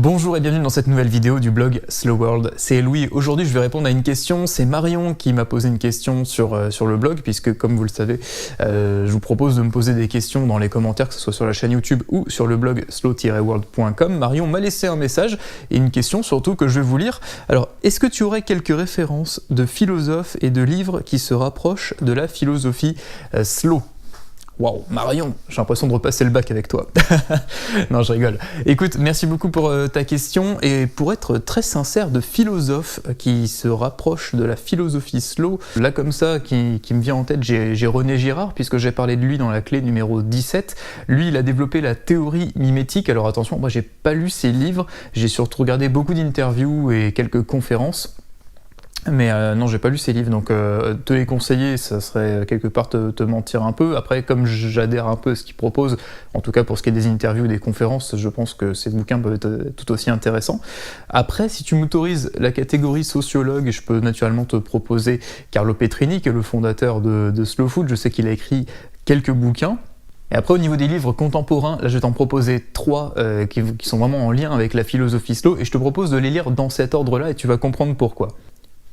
Bonjour et bienvenue dans cette nouvelle vidéo du blog Slow World. C'est Louis. Aujourd'hui, je vais répondre à une question. C'est Marion qui m'a posé une question sur le blog, puisque comme vous le savez, je vous propose de me poser des questions dans les commentaires, que ce soit sur la chaîne YouTube ou sur le blog slow-world.com. Marion m'a laissé un message et une question surtout que je vais vous lire. Alors, est-ce que tu aurais quelques références de philosophes et de livres qui se rapprochent de la philosophie slow ? Waouh, Marion, j'ai l'impression de repasser le bac avec toi. Non, je rigole. Écoute, merci beaucoup pour ta question. Et pour être très sincère, de philosophes qui se rapprochent de la philosophie slow, là comme ça, qui me vient en tête, j'ai René Girard, puisque j'ai parlé de lui dans la clé numéro 17. Lui, il a développé la théorie mimétique. Alors attention, moi j'ai pas lu ses livres, j'ai surtout regardé beaucoup d'interviews et quelques conférences. Mais non, j'ai pas lu ses livres, donc te les conseiller, ça serait quelque part te mentir un peu. Après, comme j'adhère un peu à ce qu'il propose, en tout cas pour ce qui est des interviews et des conférences, je pense que ces bouquins peuvent être tout aussi intéressants. Après, si tu m'autorises la catégorie sociologue, je peux naturellement te proposer Carlo Petrini, qui est le fondateur de Slow Food. Je sais qu'il a écrit quelques bouquins. Et après, au niveau des livres contemporains, là je vais t'en proposer 3 qui sont vraiment en lien avec la philosophie slow, et je te propose de les lire dans cet ordre-là, et tu vas comprendre pourquoi.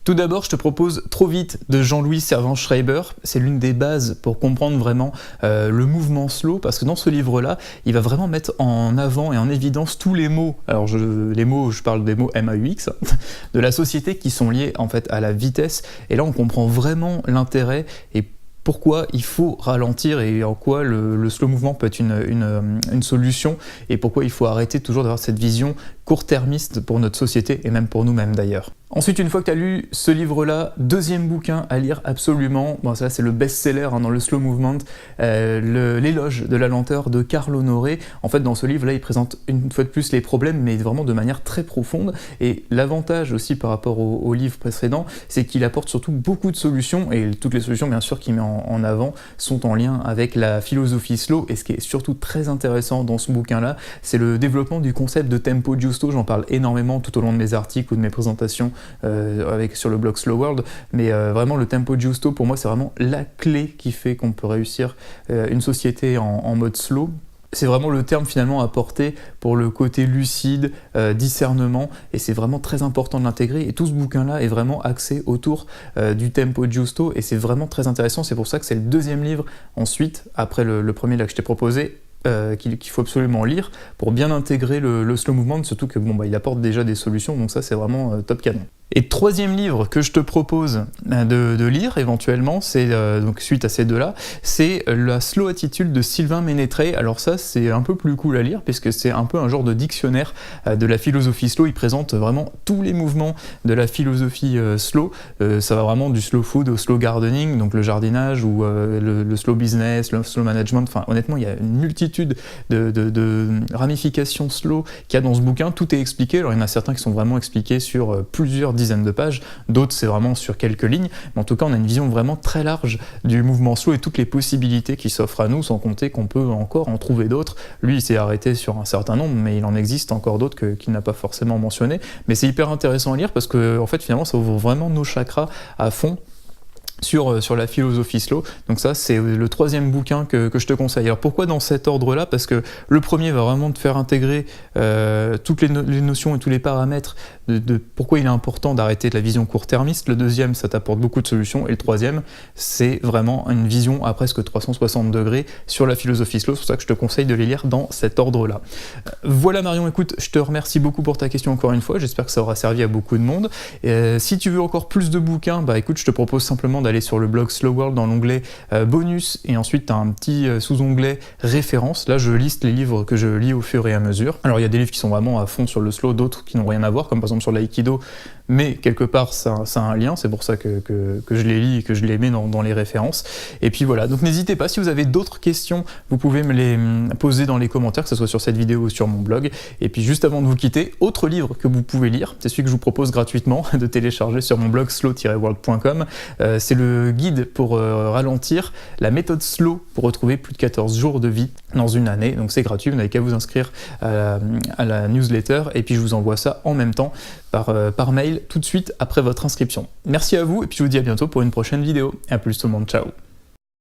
Tout d'abord, je te propose Trop vite de Jean-Louis Servan-Schreiber. C'est l'une des bases pour comprendre vraiment le mouvement slow, parce que dans ce livre-là, il va vraiment mettre en avant et en évidence tous les mots, alors je parle des mots MAUX, de la société qui sont liés en fait à la vitesse. Et là, on comprend vraiment l'intérêt et pourquoi il faut ralentir et en quoi le slow mouvement peut être une solution, et pourquoi il faut arrêter toujours d'avoir cette vision court-termiste pour notre société et même pour nous-mêmes d'ailleurs. Ensuite, une fois que tu as lu ce livre-là, deuxième bouquin à lire absolument, bon ça c'est le best-seller dans le slow movement, l'éloge de la lenteur de Carl Honoré. En fait, dans ce livre-là, il présente une fois de plus les problèmes, mais vraiment de manière très profonde. Et l'avantage aussi par rapport au livre précédent, c'est qu'il apporte surtout beaucoup de solutions, et toutes les solutions bien sûr qu'il met en avant sont en lien avec la philosophie slow. Et ce qui est surtout très intéressant dans ce bouquin-là, c'est le développement du concept de tempo giusto. J'en parle énormément tout au long de mes articles ou de mes présentations sur le blog Slow World, mais vraiment le tempo giusto pour moi c'est vraiment la clé qui fait qu'on peut réussir une société en mode slow. C'est vraiment le terme finalement apporté pour le côté lucide, discernement, et c'est vraiment très important de l'intégrer. Et tout ce bouquin-là est vraiment axé autour du tempo giusto, et c'est vraiment très intéressant. C'est pour ça que c'est le deuxième livre ensuite, après le premier là que je t'ai proposé, qu'il faut absolument lire pour bien intégrer le slow movement, surtout que bon, il apporte déjà des solutions, donc ça c'est vraiment top canon. Et troisième livre que je te propose de lire éventuellement, c'est donc suite à ces deux-là, c'est La Slow Attitude de Sylvain Ménétré. Alors ça c'est un peu plus cool à lire puisque c'est un peu un genre de dictionnaire de la philosophie slow. Il présente vraiment tous les mouvements de la philosophie slow. Ça va vraiment du slow food au slow gardening, donc le jardinage, ou le slow business, le slow management. Enfin honnêtement, il y a une multitude de ramifications slow qu'il y a dans ce bouquin. Tout est expliqué. Alors il y en a certains qui sont vraiment expliqués sur plusieurs dizaines de pages, d'autres c'est vraiment sur quelques lignes, mais en tout cas on a une vision vraiment très large du mouvement slow et toutes les possibilités qui s'offrent à nous, sans compter qu'on peut encore en trouver d'autres. Lui il s'est arrêté sur un certain nombre, mais il en existe encore d'autres qu'il n'a pas forcément mentionné, mais c'est hyper intéressant à lire parce que en fait finalement ça ouvre vraiment nos chakras à fond sur la philosophie slow. Donc ça c'est le troisième bouquin que je te conseille. Alors pourquoi dans cet ordre là? Parce que le premier va vraiment te faire intégrer toutes les notions et tous les paramètres de pourquoi il est important d'arrêter de la vision court-termiste. Le deuxième ça t'apporte beaucoup de solutions, et le troisième c'est vraiment une vision à presque 360 degrés sur la philosophie slow. C'est pour ça que je te conseille de les lire dans cet ordre là. Voilà Marion, écoute, je te remercie beaucoup pour ta question encore une fois, j'espère que ça aura servi à beaucoup de monde. Si tu veux encore plus de bouquins, bah écoute, je te propose simplement d'aller sur le blog Slow World dans l'onglet bonus, et ensuite tu as un petit sous-onglet références. Là je liste les livres que je lis au fur et à mesure. Alors il y a des livres qui sont vraiment à fond sur le slow, d'autres qui n'ont rien à voir, comme par exemple sur l'aïkido, mais quelque part ça a un lien, c'est pour ça que je les lis et que je les mets dans les références. Et puis voilà, donc n'hésitez pas, si vous avez d'autres questions, vous pouvez me les poser dans les commentaires, que ce soit sur cette vidéo ou sur mon blog. Et puis juste avant de vous quitter, autre livre que vous pouvez lire, c'est celui que je vous propose gratuitement de télécharger sur mon blog slow-world.com. C'est le guide pour ralentir, la méthode slow pour retrouver plus de 14 jours de vie dans une année. Donc c'est gratuit, vous n'avez qu'à vous inscrire à la newsletter, et puis je vous envoie ça en même temps par mail tout de suite après votre inscription. Merci à vous, et puis je vous dis à bientôt pour une prochaine vidéo. A plus tout le monde, ciao.